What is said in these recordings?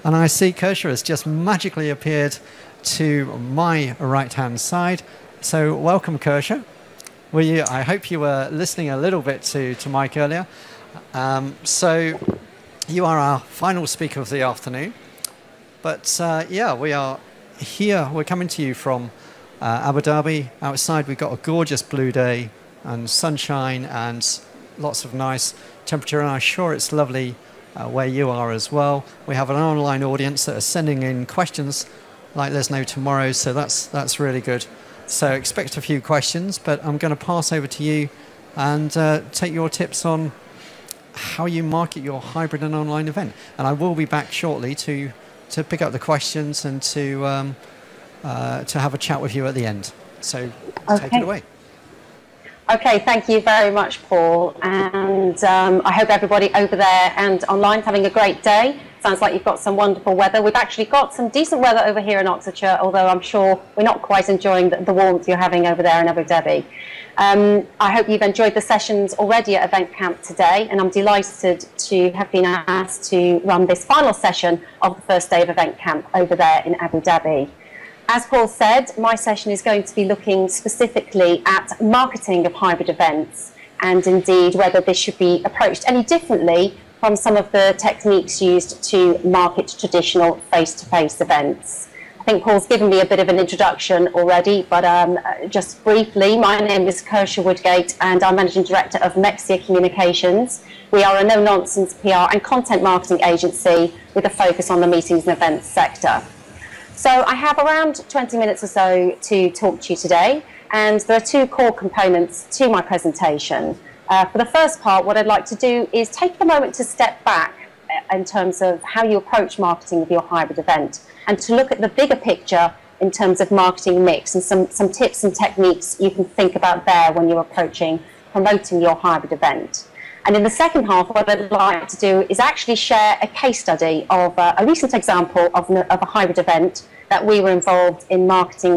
And I see Kirsha has just magically appeared to my right-hand side. So welcome, Kirsha. I hope you were listening a little bit to Mike earlier. So you are our final speaker of the afternoon. But yeah, we are here. We're coming to you from Abu Dhabi. Outside, we've got a gorgeous blue day and sunshine and lots of nice temperature. And I'm sure it's lovely where you are as well. We have an online audience that are sending in questions like there's no tomorrow. So that's really good. So expect a few questions, but I'm going to pass over to you and take your tips on how you market your hybrid and online event. And I will be back shortly to pick up the questions and to have a chat with you at the end. So take it away. Okay, thank you very much, Paul. And I hope everybody over there and online is having a great day. Sounds like you've got some wonderful weather. We've actually got some decent weather over here in Oxfordshire, although I'm sure we're not quite enjoying the warmth you're having over there in Abu Dhabi. I hope you've enjoyed the sessions already at Event Camp today, and I'm delighted to have been asked to run this final session of the first day of Event Camp over there in Abu Dhabi. As Paul said, my session is going to be looking specifically at marketing of hybrid events, and indeed whether this should be approached any differently from some of the techniques used to market traditional face-to-face events. I think Paul's given me a bit of an introduction already, but just briefly, my name is Kirsha Woodgate and I'm Managing Director of Mexia Communications. We are a no-nonsense PR and content marketing agency with a focus on the meetings and events sector. So I have around 20 minutes or so to talk to you today, and there are two core components to my presentation. For the first part, what I'd like to do is take a moment to step back in terms of how you approach marketing of your hybrid event, and to look at the bigger picture in terms of marketing mix and some tips and techniques you can think about there when you're promoting your hybrid event. And in the second half, what I'd like to do is actually share a case study of a recent example of a hybrid event that we were involved in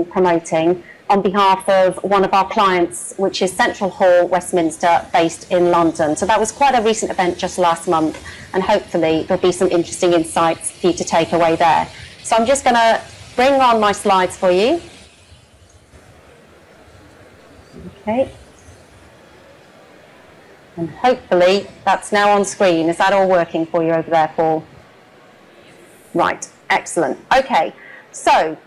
promoting on behalf of one of our clients, which is Central Hall, Westminster, based in London. So that was quite a recent event just last month, and hopefully there'll be some interesting insights for you to take away there. So I'm just going to bring on my slides for you. Okay. And hopefully that's now on screen. Is that all working for you over there, Paul? Right, excellent. Okay, so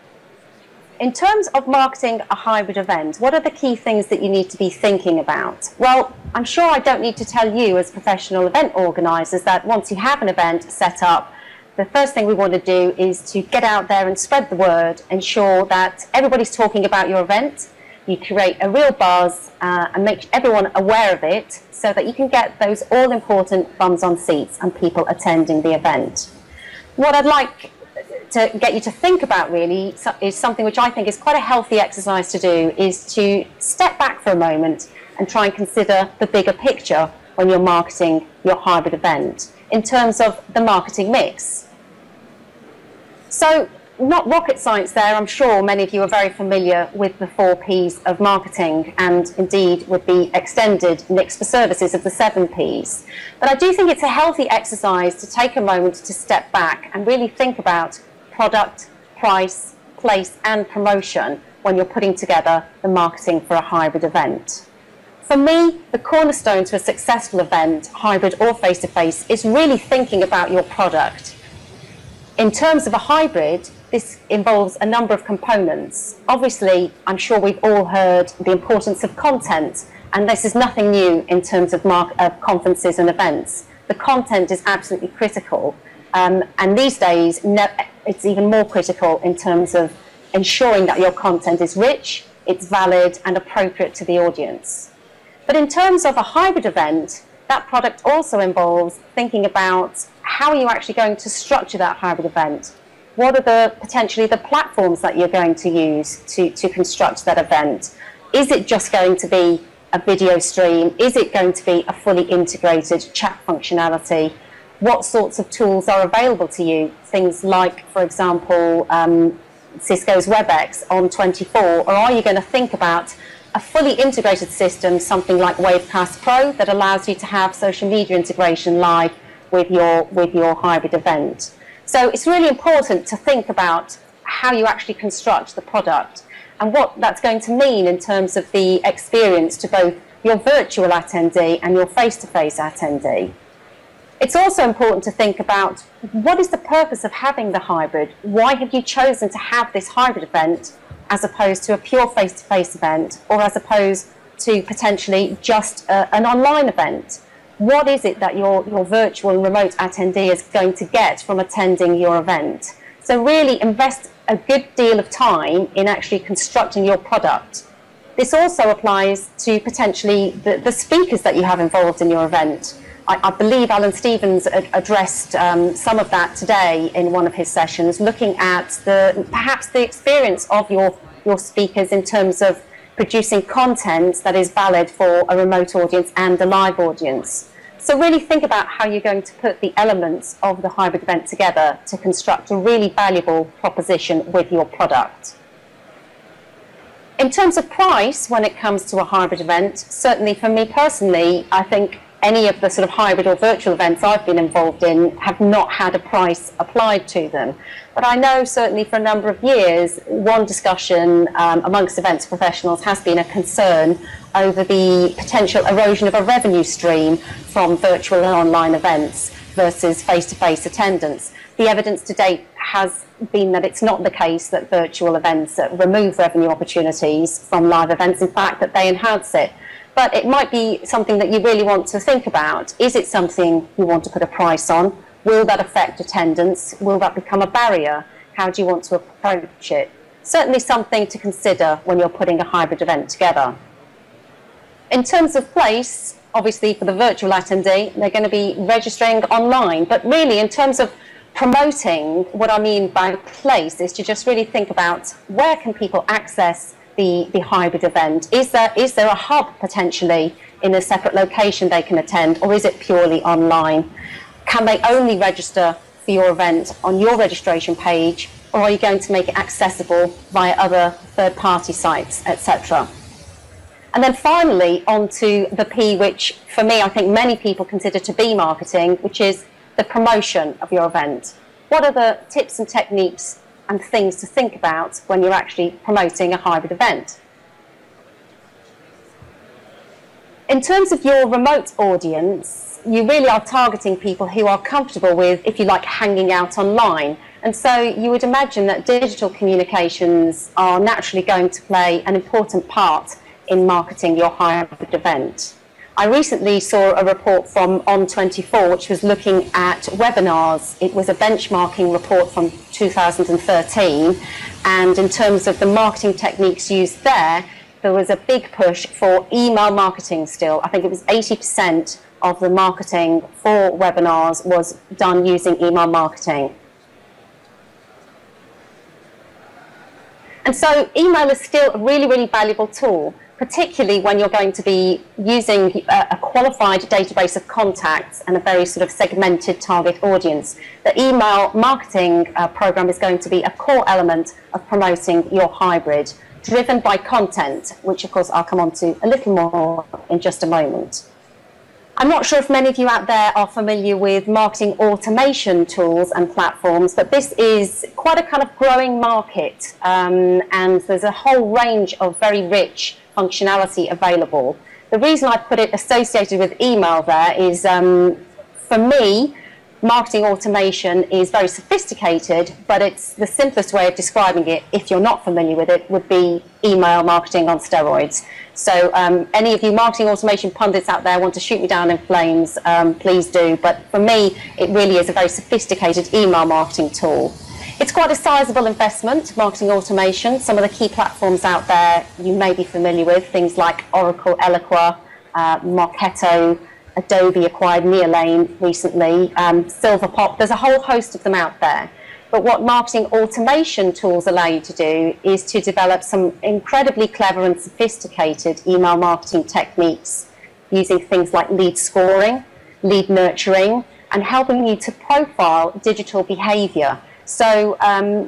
in terms of marketing a hybrid event, what are the key things that you need to be thinking about? Well, I'm sure I don't need to tell you as professional event organisers that once you have an event set up, the first thing we want to do is to get out there and spread the word, ensure that everybody's talking about your event. You create a real buzz and make everyone aware of it so that you can get those all-important bums on seats and people attending the event. What I'd like to get you to think about really is something which I think is quite a healthy exercise to do, is to step back for a moment and try and consider the bigger picture when you're marketing your hybrid event in terms of the marketing mix. So, not rocket science there. I'm sure many of you are very familiar with the 4 Ps of marketing, and indeed with the extended NICS for services of the 7 Ps. But I do think it's a healthy exercise to take a moment to step back and really think about product, price, place and promotion when you're putting together the marketing for a hybrid event. For me, the cornerstone to a successful event, hybrid or face-to-face, is really thinking about your product. In terms of a hybrid, this involves a number of components. Obviously, I'm sure we've all heard the importance of content, and this is nothing new in terms of conferences and events. The content is absolutely critical, and these days it's even more critical in terms of ensuring that your content is rich, it's valid and appropriate to the audience. But in terms of a hybrid event, that product also involves thinking about how are you actually going to structure that hybrid event. What are potentially the platforms that you're going to use to construct that event? Is it just going to be a video stream? Is it going to be a fully integrated chat functionality? What sorts of tools are available to you? Things like, for example, Cisco's WebEx on 24, or are you going to think about a fully integrated system, something like Webcast Pro, that allows you to have social media integration live with your hybrid event? So it's really important to think about how you actually construct the product and what that's going to mean in terms of the experience to both your virtual attendee and your face-to-face attendee. It's also important to think about what is the purpose of having the hybrid? Why have you chosen to have this hybrid event as opposed to a pure face-to-face event, or as opposed to potentially just an online event? What is it that your virtual and remote attendee is going to get from attending your event? So really invest a good deal of time in actually constructing your product. This also applies to potentially the speakers that you have involved in your event. I believe Alan Stevens addressed some of that today in one of his sessions, looking at perhaps the experience of your speakers in terms of producing content that is valid for a remote audience and a live audience. So really think about how you're going to put the elements of the hybrid event together to construct a really valuable proposition with your product. In terms of price, when it comes to a hybrid event, certainly for me personally, I think any of the sort of hybrid or virtual events I've been involved in have not had a price applied to them. But I know certainly for a number of years, one discussion amongst events professionals has been a concern over the potential erosion of a revenue stream from virtual and online events versus face-to-face attendance. The evidence to date has been that it's not the case that virtual events remove revenue opportunities from live events, in fact that they enhance it. But it might be something that you really want to think about. Is it something you want to put a price on? Will that affect attendance? Will that become a barrier? How do you want to approach it? Certainly something to consider when you're putting a hybrid event together. In terms of place, obviously for the virtual attendee, they're going to be registering online. But really, in terms of promoting, what I mean by place is to just really think about where can people access the hybrid event. Is there a hub potentially in a separate location they can attend, or is it purely online? Can they only register for your event on your registration page, or are you going to make it accessible via other third-party sites, etc.? And then finally, onto the P, which for me I think many people consider to be marketing, which is the promotion of your event. What are the tips and techniques and things to think about when you're actually promoting a hybrid event? In terms of your remote audience, you really are targeting people who are comfortable with, if you like, hanging out online. And so you would imagine that digital communications are naturally going to play an important part in marketing your hybrid event. I recently saw a report from On24 which was looking at webinars. It was a benchmarking report from 2013, and in terms of the marketing techniques used there was a big push for email marketing still. I think it was 80% of the marketing for webinars was done using email marketing. And so email is still a really, really valuable tool, particularly when you're going to be using a qualified database of contacts and a very sort of segmented target audience. The email marketing program is going to be a core element of promoting your hybrid, driven by content, which of course I'll come on to a little more in just a moment. I'm not sure if many of you out there are familiar with marketing automation tools and platforms, but this is quite a kind of growing market, and there's a whole range of very rich functionality available. The reason I put it associated with email there is, for me, marketing automation is very sophisticated, but it's the simplest way of describing it, if you're not familiar with it, would be email marketing on steroids. So any of you marketing automation pundits out there want to shoot me down in flames, please do. But for me, it really is a very sophisticated email marketing tool. It's quite a sizable investment, marketing automation. Some of the key platforms out there you may be familiar with, things like Oracle, Eloqua, Marketo, Adobe acquired Neolane recently, Silverpop. There's a whole host of them out there. But what marketing automation tools allow you to do is to develop some incredibly clever and sophisticated email marketing techniques using things like lead scoring, lead nurturing, and helping you to profile digital behavior. So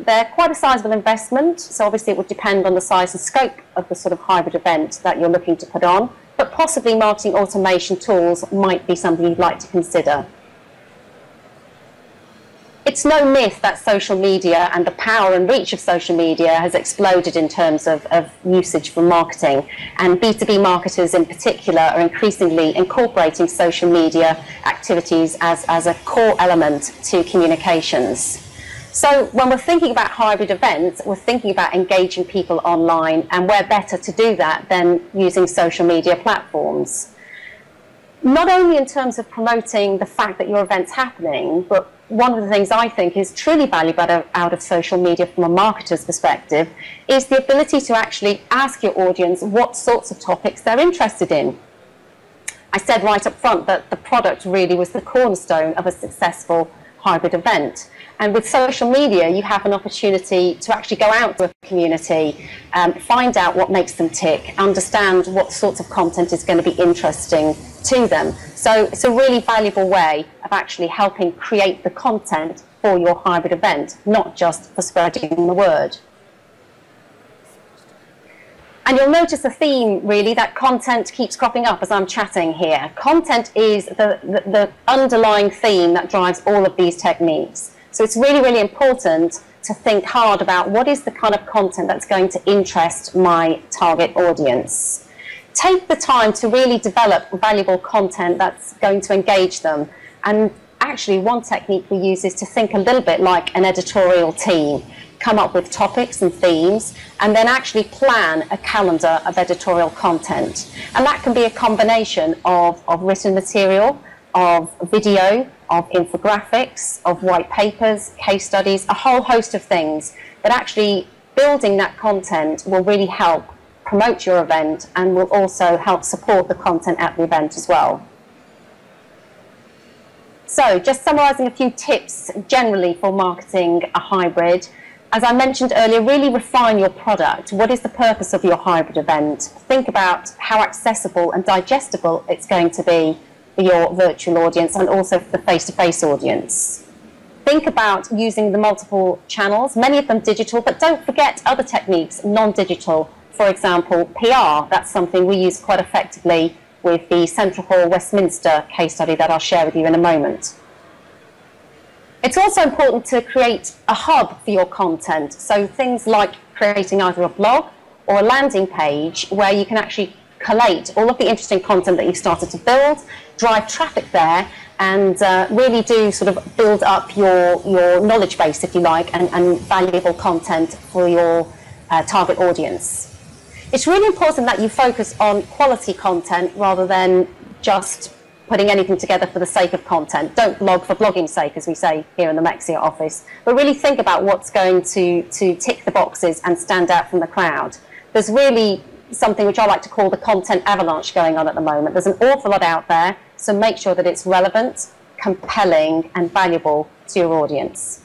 they're quite a sizable investment. So obviously it would depend on the size and scope of the sort of hybrid event that you're looking to put on. But possibly marketing automation tools might be something you'd like to consider. It's no myth that social media and the power and reach of social media has exploded in terms of usage for marketing. And B2B marketers in particular are increasingly incorporating social media activities as a core element to communications. So when we're thinking about hybrid events, we're thinking about engaging people online, and where better to do that than using social media platforms. Not only in terms of promoting the fact that your event's happening, but one of the things I think is truly valuable out of social media from a marketer's perspective is the ability to actually ask your audience what sorts of topics they're interested in. I said right up front that the product really was the cornerstone of a successful hybrid event. And with social media, you have an opportunity to actually go out to a community, find out what makes them tick, understand what sorts of content is going to be interesting to them. So it's a really valuable way of actually helping create the content for your hybrid event, not just for spreading the word. And you'll notice a theme, really, that content keeps cropping up as I'm chatting here. Content is the underlying theme that drives all of these techniques. So it's really, really important to think hard about what is the kind of content that's going to interest my target audience. Take the time to really develop valuable content that's going to engage them. And actually, one technique we use is to think a little bit like an editorial team. Come up with topics and themes, and then actually plan a calendar of editorial content. And that can be a combination of written material, of video, of infographics, of white papers, case studies, a whole host of things. But actually building that content will really help promote your event and will also help support the content at the event as well. So just summarising a few tips generally for marketing a hybrid. As I mentioned earlier, really refine your product. What is the purpose of your hybrid event? Think about how accessible and digestible it's going to be for your virtual audience and also for the face-to-face audience. Think about using the multiple channels, many of them digital, but don't forget other techniques, non-digital. For example, PR. That's something we use quite effectively with the Central Hall Westminster case study that I'll share with you in a moment. It's also important to create a hub for your content. So things like creating either a blog or a landing page where you can actually collate all of the interesting content that you've started to build, drive traffic there, and really do sort of build up your knowledge base, if you like, and valuable content for your target audience. It's really important that you focus on quality content rather than just putting anything together for the sake of content. Don't blog for blogging's sake, as we say here in the Mexia office, but really think about what's going to tick the boxes and stand out from the crowd. There's really something which I like to call the content avalanche going on at the moment. There's an awful lot out there, so make sure that it's relevant, compelling, and valuable to your audience.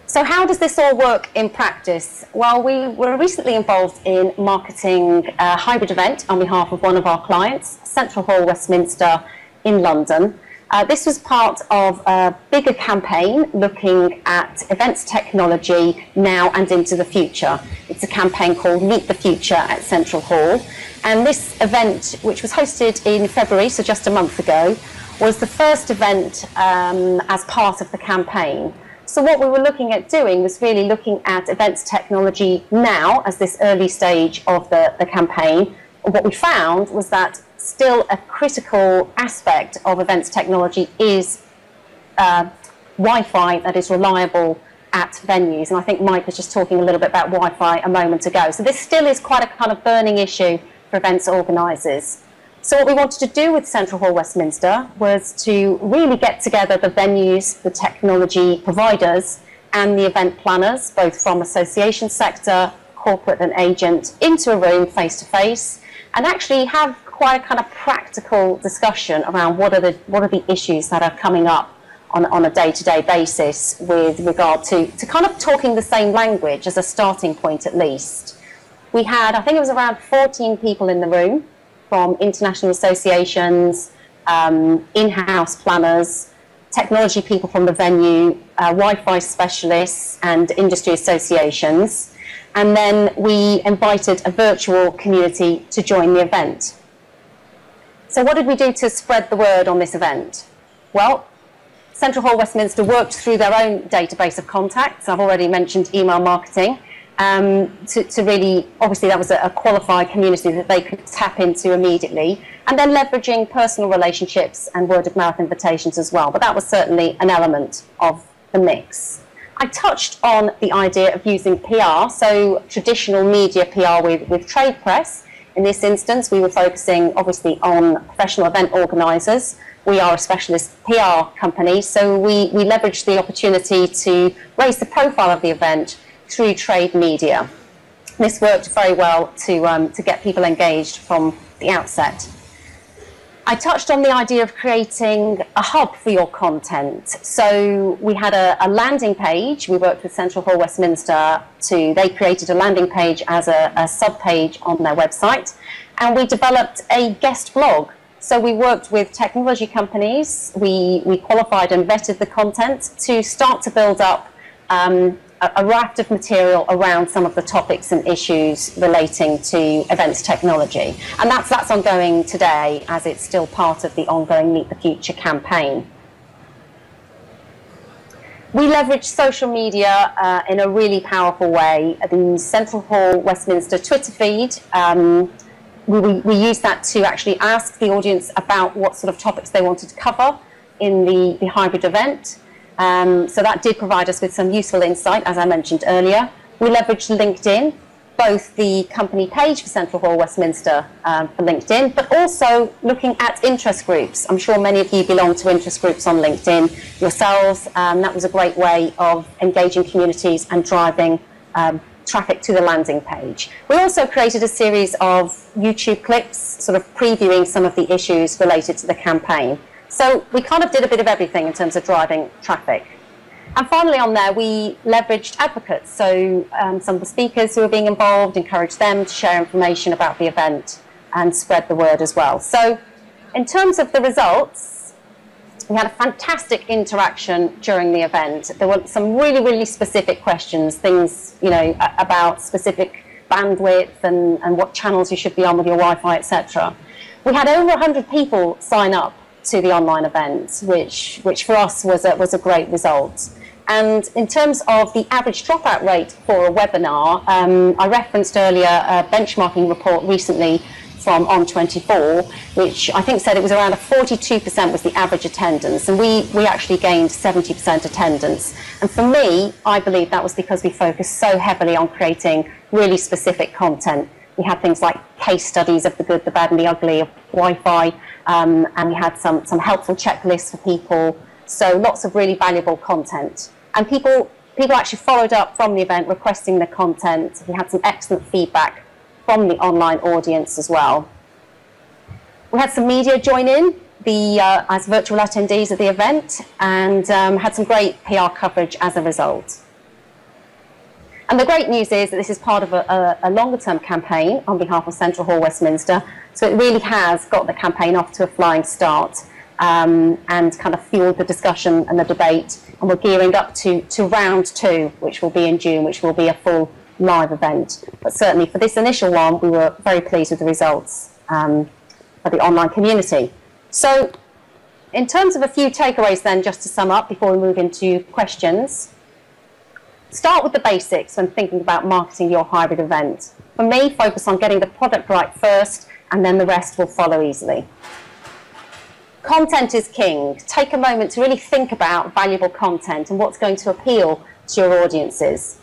So how does this all work in practice? Well, we were recently involved in marketing a hybrid event on behalf of one of our clients, Central Hall Westminster in London. This was part of a bigger campaign looking at events technology now and into the future. It's a campaign called Meet the Future at Central Hall. And this event, which was hosted in February, so just a month ago, was the first event as part of the campaign. So what we were looking at doing was really looking at events technology now as this early stage of the campaign. What we found was that still a critical aspect of events technology is Wi-Fi that is reliable at venues. And I think Mike was just talking a little bit about Wi-Fi a moment ago. So this still is quite a kind of burning issue for events organisers. So what we wanted to do with Central Hall Westminster was to really get together the venues, the technology providers, and the event planners, both from association sector, corporate and agent, into a room face-to-face, and actually have quite a kind of practical discussion around what are the issues that are coming up on a day-to-day basis with regard to kind of talking the same language as a starting point at least. We had, I think it was around 14 people in the room, from international associations, in-house planners, technology people from the venue, Wi-Fi specialists and industry associations. And then we invited a virtual community to join the event. So what did we do to spread the word on this event? Well, Central Hall Westminster worked through their own database of contacts. I've already mentioned email marketing. To really, obviously that was a qualified community that they could tap into immediately, and then leveraging personal relationships and word of mouth invitations as well. But that was certainly an element of the mix. I touched on the idea of using PR, so traditional media PR with trade press. In this instance, we were focusing obviously on professional event organisers. We are a specialist PR company, so we leveraged the opportunity to raise the profile of the event through trade media. This worked very well to get people engaged from the outset. I touched on the idea of creating a hub for your content. So we had a landing page. We worked with Central Hall Westminster they created a landing page as a sub-page on their website, and we developed a guest blog. So we worked with technology companies. We qualified and vetted the content to start to build up a raft of material around some of the topics and issues relating to events technology. And that's ongoing today, as it's still part of the ongoing Meet the Future campaign. We leverage social media in a really powerful way. The Central Hall Westminster Twitter feed, we use that to actually ask the audience about what sort of topics they wanted to cover in the hybrid event. So that did provide us with some useful insight, as I mentioned earlier. We leveraged LinkedIn, both the company page for Central Hall Westminster for LinkedIn, but also looking at interest groups. I'm sure many of you belong to interest groups on LinkedIn yourselves. That was a great way of engaging communities and driving traffic to the landing page. We also created a series of YouTube clips, sort of previewing some of the issues related to the campaign. So we kind of did a bit of everything in terms of driving traffic. And finally on there, we leveraged advocates. So some of the speakers who were being involved, encouraged them to share information about the event and spread the word as well. So in terms of the results, we had a fantastic interaction during the event. There were some really, really specific questions, things, you know, about specific bandwidth and what channels you should be on with your Wi-Fi, etc. We had over 100 people sign up to the online event, which for us was a great result. And in terms of the average dropout rate for a webinar, I referenced earlier a benchmarking report recently from On24, which I think said it was around 42% was the average attendance, and we actually gained 70% attendance. And for me, I believe that was because we focused so heavily on creating really specific content. We had things like case studies of the good, the bad and the ugly of Wi-Fi, and we had some helpful checklists for people. So lots of really valuable content. And people actually followed up from the event requesting the content. We had some excellent feedback from the online audience as well. We had some media join in as virtual attendees of the event, and had some great PR coverage as a result. And the great news is that this is part of a longer-term campaign on behalf of Central Hall Westminster, so it really has got the campaign off to a flying start, and kind of fueled the discussion and the debate, and we're gearing up to round 2, which will be in June, which will be a full live event. But certainly for this initial one, we were very pleased with the results for the online community. So in terms of a few takeaways then, just to sum up before we move into questions, start with the basics when thinking about marketing your hybrid event. For me, focus on getting the product right first, and then the rest will follow easily. Content is king. Take a moment to really think about valuable content and what's going to appeal to your audiences.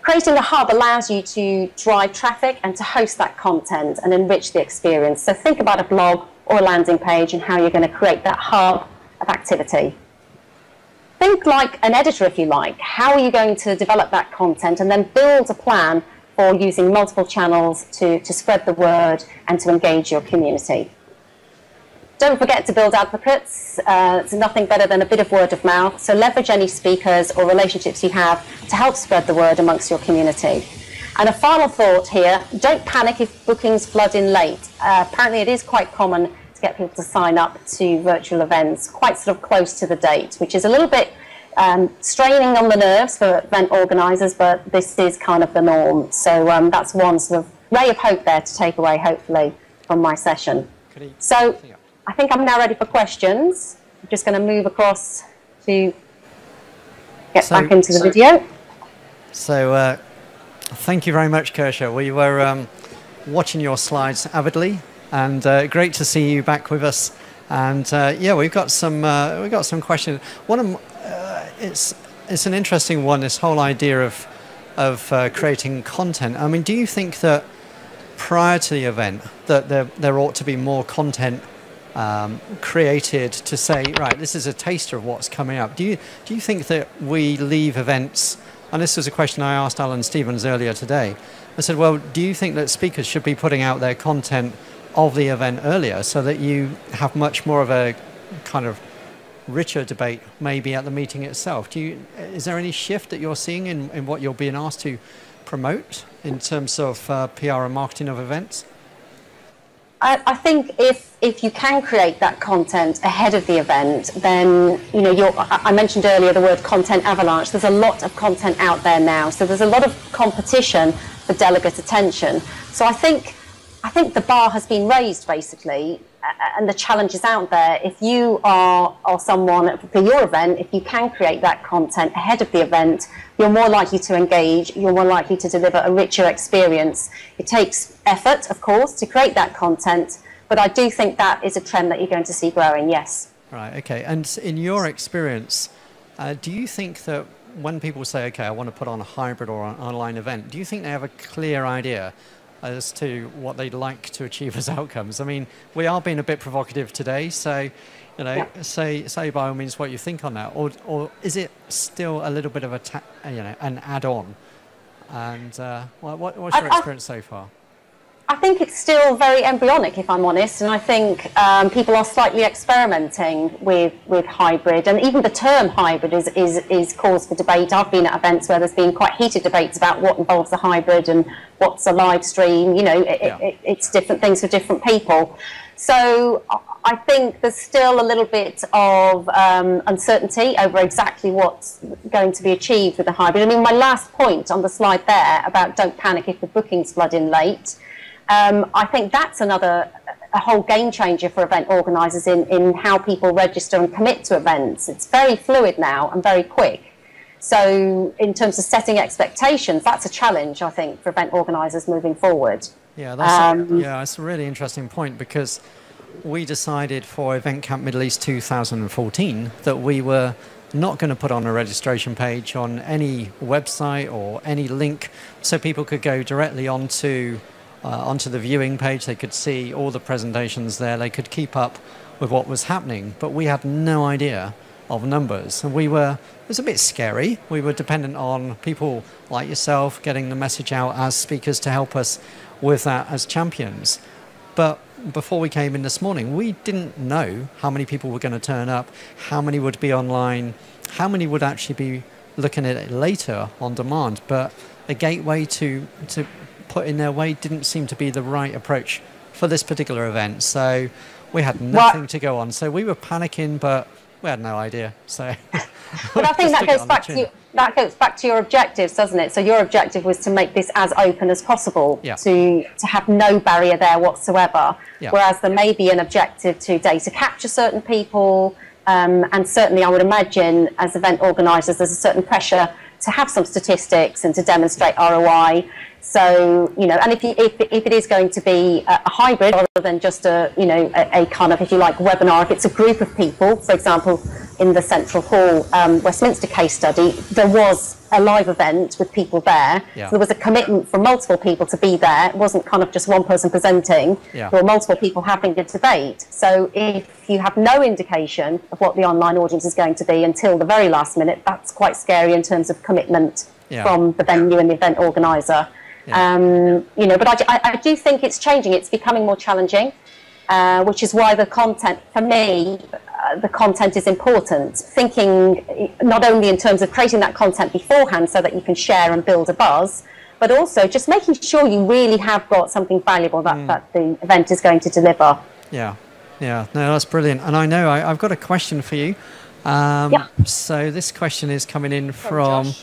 Creating a hub allows you to drive traffic and to host that content and enrich the experience. So think about a blog or a landing page and how you're going to create that hub of activity. Think like an editor, if you like. How are you going to develop that content, and then build a plan for using multiple channels to spread the word and to engage your community. Don't forget to build advocates. It's nothing better than a bit of word of mouth. So leverage any speakers or relationships you have to help spread the word amongst your community. And a final thought here, don't panic if bookings flood in late. Apparently it is quite common to get people to sign up to virtual events quite sort of close to the date, which is a little bit straining on the nerves for event organisers, but this is kind of the norm. So that's one sort of ray of hope there to take away, hopefully, from my session. So I think I'm now ready for questions. I'm just going to move across to get back into the video. So thank you very much, Kirsche. We were watching your slides avidly, and great to see you back with us. And yeah, we've got some questions. One of it's an interesting one. This whole idea of creating content. I mean, do you think that prior to the event that there ought to be more content created to say, right, this is a taster of what's coming up? Do you think that we leave events? And this was a question I asked Alan Stevens earlier today. I said, well, do you think that speakers should be putting out their content of the event earlier so that you have much more of a kind of richer debate maybe at the meeting itself? Is there any shift that you're seeing in what you're being asked to promote in terms of PR and marketing of events? I think if you can create that content ahead of the event, then, you know, I mentioned earlier the word content avalanche. There's a lot of content out there now, so there's a lot of competition for delegate attention. So I think the bar has been raised, basically, and the challenge is out there. If you are someone for your event, if you can create that content ahead of the event, you're more likely to engage, you're more likely to deliver a richer experience. It takes effort, of course, to create that content, but I do think that is a trend that you're going to see growing, yes. Right, okay. And in your experience, do you think that when people say, okay, I want to put on a hybrid or an online event, do you think they have a clear idea as to what they'd like to achieve as outcomes? I mean, we are being a bit provocative today, so, you know, say by all means what you think on that, or is it still a little bit of an add-on? And what's your experience so far? I think it's still very embryonic, if I'm honest, and I think people are slightly experimenting with hybrid, and even the term hybrid is cause for debate. I've been at events where there's been quite heated debates about what involves a hybrid and what's a live stream. You know, it's different things for different people. So I think there's still a little bit of uncertainty over exactly what's going to be achieved with the hybrid. I mean, my last point on the slide there about don't panic if the bookings flood in late, I think that's a whole game changer for event organisers in how people register and commit to events. It's very fluid now and very quick. So in terms of setting expectations, that's a challenge, I think, for event organisers moving forward. Yeah, that's a really interesting point, because we decided for Event Camp Middle East 2014 that we were not going to put on a registration page on any website or any link, so people could go directly onto the viewing page. They could see all the presentations there. They could keep up with what was happening, but we had no idea of numbers, and it was a bit scary. We were dependent on people like yourself getting the message out as speakers to help us with that as champions. But before we came in this morning, we didn't know how many people were going to turn up, how many would be online, how many would actually be looking at it later on demand. But a gateway to put in their way didn't seem to be the right approach for this particular event. So we had nothing to go on. So we were panicking, but we had no idea. So but I think that goes back to your objectives, doesn't it? So your objective was to make this as open as possible, to have no barrier there whatsoever. Whereas there may be an objective to data capture certain people, and certainly I would imagine as event organisers there's a certain pressure to have some statistics and to demonstrate ROI. So, you know, and if it is going to be a hybrid rather than just a kind of, if you like, webinar, if it's a group of people, for example, in the Central Hall Westminster case study, there was a live event with people there. So there was a commitment from multiple people to be there. It wasn't kind of just one person presenting. There were multiple people having a debate. So if you have no indication of what the online audience is going to be until the very last minute, that's quite scary in terms of commitment from the venue and the event organiser. But I do think it's changing. It's becoming more challenging, which is why the content, for me, the content is important. Thinking not only in terms of creating that content beforehand so that you can share and build a buzz, but also just making sure you really have got something valuable that the event is going to deliver. No, that's brilliant. And I know I've got a question for you. So this question is coming in from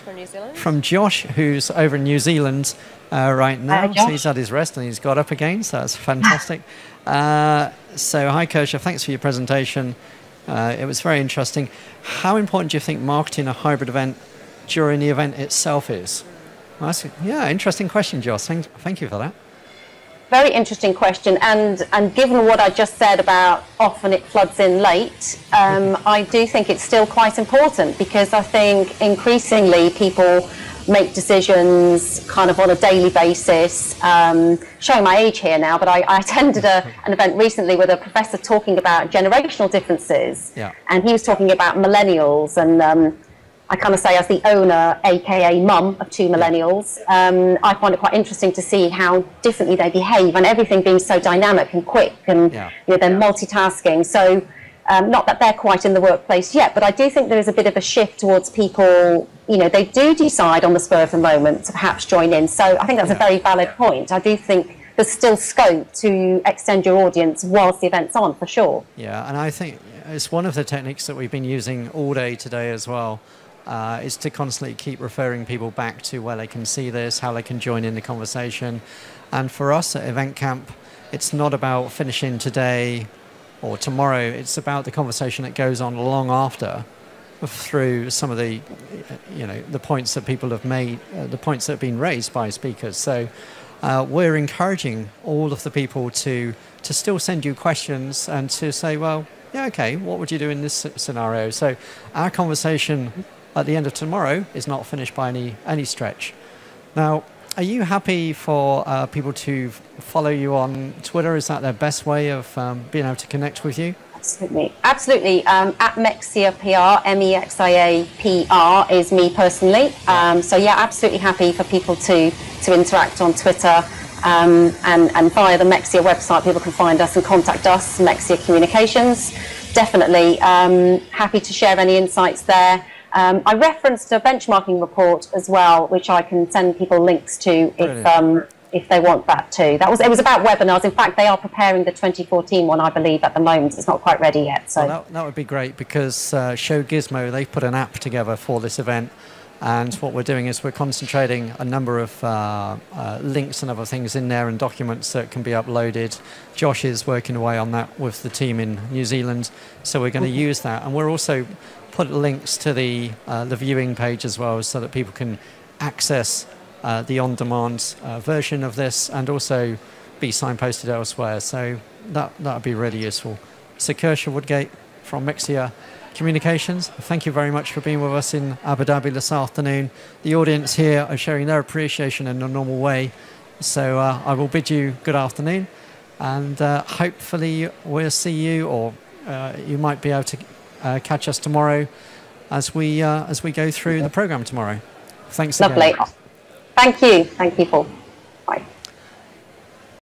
Josh, who's over in New Zealand right now. So he's had his rest and he's got up again, so that's fantastic. So hi Kirsche, thanks for your presentation. It was very interesting. How important do you think marketing a hybrid event during the event itself is? Well, yeah, interesting question, Josh. Thank you for that. Very interesting question, and given what I just said about often it floods in late, I do think it's still quite important, because I think increasingly people make decisions kind of on a daily basis. Showing my age here now, but I attended an event recently with a professor talking about generational differences, and he was talking about millennials, and I kind of say, as the owner, aka mum of 2 millennials, I find it quite interesting to see how differently they behave, and everything being so dynamic and quick, and they're multitasking. So not that they're quite in the workplace yet, but I do think there is a bit of a shift towards people, they do decide on the spur of the moment to perhaps join in. So I think that's a very valid point. I do think there's still scope to extend your audience whilst the event's on, for sure. Yeah, and I think it's one of the techniques that we've been using all day today as well. Is to constantly keep referring people back to where they can see this, how they can join in the conversation. And for us at Event Camp, it's not about finishing today or tomorrow. It's about the conversation that goes on long after, through some of the, the points that people have made, the points that have been raised by speakers. So we're encouraging all of the people to still send you questions and to say, well, yeah, okay, what would you do in this scenario? So our conversation at the end of tomorrow is not finished by any stretch. Now, are you happy for people to follow you on Twitter? Is that their best way of being able to connect with you? Absolutely. At Mexia PR, MEXIA PR is me personally. So yeah, absolutely happy for people to interact on Twitter, and via the Mexia website people can find us and contact us, Mexia Communications. Definitely happy to share any insights there. I referenced a benchmarking report as well, which I can send people links to if they want that too. It was about webinars. In fact, they are preparing the 2014 one, I believe, at the moment. It's not quite ready yet. So well, that would be great, because Show Gizmo, they've put an app together for this event. And what we're doing is we're concentrating a number of links and other things in there, and documents that can be uploaded. Josh is working away on that with the team in New Zealand. So we're going to use that. And we're also put links to the viewing page as well, so that people can access the on-demand version of this, and also be signposted elsewhere. So that would be really useful. So Kirsha Woodgate from Mexia Communications, thank you very much for being with us in Abu Dhabi this afternoon. The audience here are sharing their appreciation in a normal way. So I will bid you good afternoon, and hopefully we'll see you, or you might be able to catch us tomorrow as we go through the program tomorrow. Thanks again. Lovely. Thank you, Paul.